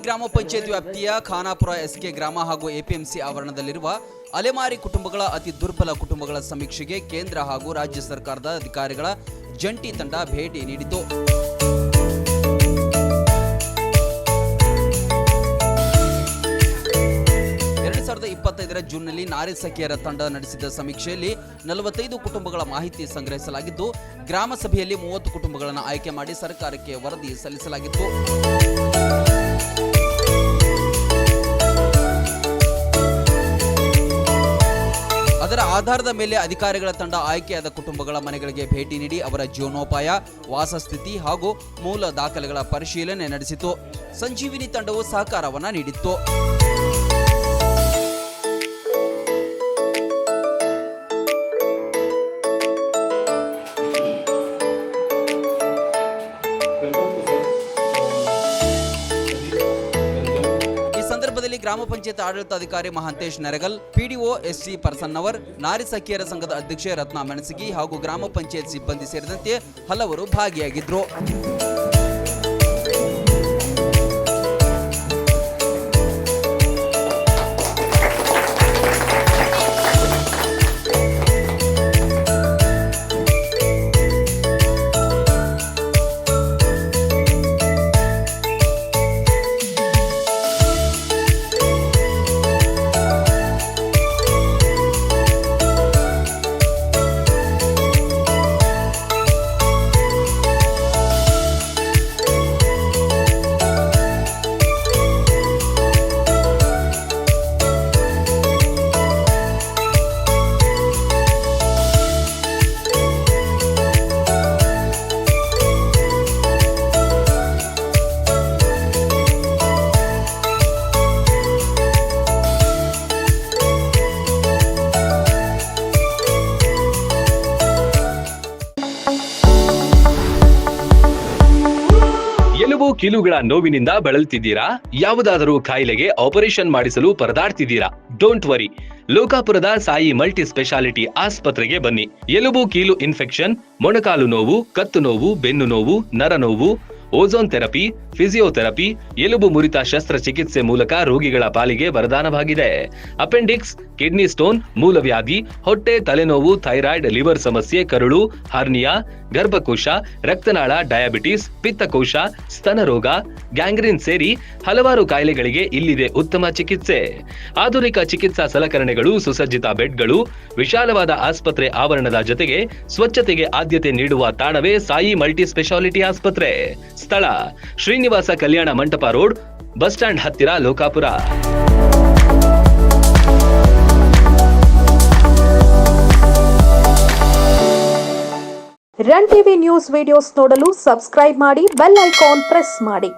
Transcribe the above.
ಗ್ರಾಮ ಪಂಚಾಯತ್ ವ್ಯಾಪ್ತಿಯ ಖಾನಾಪುರ ಎಸ್ಕೆ ಗ್ರಾಮ ಹಾಗೂ ಎಪಿಎಂಸಿ ಆವರಣದಲ್ಲಿರುವ ಅಲೆಮಾರಿ ಕುಟುಂಬಗಳ ಅತಿ ದುರ್ಬಲ ಕುಟುಂಬಗಳ ಸಮೀಕ್ಷೆಗೆ ಕೇಂದ್ರ ಹಾಗೂ ರಾಜ್ಯ ಸರ್ಕಾರದ ಅಧಿಕಾರಿಗಳ ಜಂಟಿ ತಂಡ ಭೇಟಿ ನೀಡಿತು. ಜೂನ್ನಲ್ಲಿ ನಾರಿ ಸಖಿಯರ ತಂಡ ನಡೆಸಿದ ಸಮೀಕ್ಷೆಯಲ್ಲಿ 45 ಕುಟುಂಬಗಳ ಮಾಹಿತಿ ಸಂಗ್ರಹಿಸಲಾಗಿದ್ದು, ಗ್ರಾಮ ಸಭೆಯಲ್ಲಿ 30 ಕುಟುಂಬಗಳನ್ನು ಆಯ್ಕೆ ಮಾಡಿ ಸರ್ಕಾರಕ್ಕೆ ವರದಿ ಸಲ್ಲಿಸಲಾಗಿತ್ತು. ಅದರ ಆಧಾರದ ಮೇಲೆ ಅಧಿಕಾರಿಗಳ ತಂಡ ಆಯ್ಕೆಯಾದ ಕುಟುಂಬಗಳ ಮನೆಗಳಿಗೆ ಭೇಟಿ ನೀಡಿ ಅವರ ಜೀವನೋಪಾಯ, ವಾಸಸ್ಥಿತಿ ಹಾಗೂ ಮೂಲ ದಾಖಲೆಗಳ ಪರಿಶೀಲನೆ ನಡೆಸಿತು. ಸಂಜೀವಿನಿ ತಂಡವು ಸಹಕಾರವನ್ನು ನೀಡಿತ್ತು. ಗ್ರಾಮ ಪಂಚಾಯತ್ ಆಡಳಿತಾಧಿಕಾರಿ ಮಹಾಂತೇಶ್ ನೆರಗಲ್, ಪಿಡಿಒ ಎಸ್ಸಿ ಪರ್ಸನ್ನವರ್, ನಾರಿ ಸಖಿಯರ ಸಂಘದ ಅಧ್ಯಕ್ಷೆ ರತ್ನಾ ಮೆಣಸಗಿ ಹಾಗೂ ಗ್ರಾಮ ಪಂಚಾಯತ್ ಸಿಬ್ಬಂದಿ ಸೇರಿದಂತೆ ಹಲವರು ಭಾಗಿಯಾಗಿದ್ದರು. ಎಲುಬು ಕೀಲುಗಳ ನೋವಿನಿಂದ ಬಳಲುತ್ತಿದ್ದೀರಾ? ಯಾವುದಾದರೂ ಕಾಯಿಲೆಗೆ ಆಪರೇಷನ್ ಮಾಡಿಸಲು ಪರದಾಡ್ತಿದ್ದೀರಾ? ಡೋಂಟ್ ವರಿ, ಲೋಕಾಪುರದ ಸಾಯಿ ಮಲ್ಟಿ ಸ್ಪೆಷಾಲಿಟಿ ಆಸ್ಪತ್ರೆಗೆ ಬನ್ನಿ. ಎಲುಬು ಕೀಲು ಇನ್ಫೆಕ್ಷನ್, ಮೊಣಕಾಲು ನೋವು, ಕತ್ತು ನೋವು, ಬೆನ್ನು ನೋವು, ನರ ನೋವು, ಓಝೋನ್ ಥೆರಪಿ, ಫಿಸಿಯೋಥೆರಪಿ, ಎಲುಬು ಮುರಿತ ಶಸ್ತ್ರಚಿಕಿತ್ಸೆ ಮೂಲಕ ರೋಗಿಗಳ ಪಾಲಿಗೆ ವರದಾನವಾಗಿದೆ. ಅಪೆಂಡಿಕ್ಸ್, ಕಿಡ್ನಿ ಸ್ಟೋನ್, ಮೂಲವ್ಯಾಧಿ, ಹೊಟ್ಟೆ, ತಲೆನೋವು, ಥೈರಾಯ್ಡ್, ಲಿವರ್ ಸಮಸ್ಯೆ, ಕರುಳು, ಹರ್ನಿಯಾ, ಗರ್ಭಕೋಶ, ರಕ್ತನಾಳ, ಡಯಾಬಿಟಿಸ್, ಪಿತ್ತಕೋಶ, ಸ್ತನರೋಗ, ಗ್ಯಾಂಗ್ರೀನ್ ಸೇರಿ ಹಲವಾರು ಕಾಯಿಲೆಗಳಿಗೆ ಇಲ್ಲಿದೆ ಉತ್ತಮ ಚಿಕಿತ್ಸೆ. ಆಧುನಿಕ ಚಿಕಿತ್ಸಾ ಸಲಕರಣೆಗಳು, ಸುಸಜ್ಜಿತ ಬೆಡ್ಗಳು, ವಿಶಾಲವಾದ ಆಸ್ಪತ್ರೆ ಆವರಣದ ಜೊತೆಗೆ ಸ್ವಚ್ಛತೆಗೆ ಆದ್ಯತೆ ನೀಡುವ ತಾಣವೇ ಸಾಯಿ ಮಲ್ಟಿ ಸ್ಪೆಷಾಲಿಟಿ ಆಸ್ಪತ್ರೆ. ಸ್ಥಳ: Srinivasa Kalyana Mantapa road, bus stand ಹತ್ತಿರ, Lokapur. Run TV news videos ನೋಡಲು ಸಬ್ಸ್ಕ್ರೈಬ್ ಮಾಡಿ, ಬೆಲ್ ಐಕಾನ್ ಪ್ರೆಸ್ ಮಾಡಿ.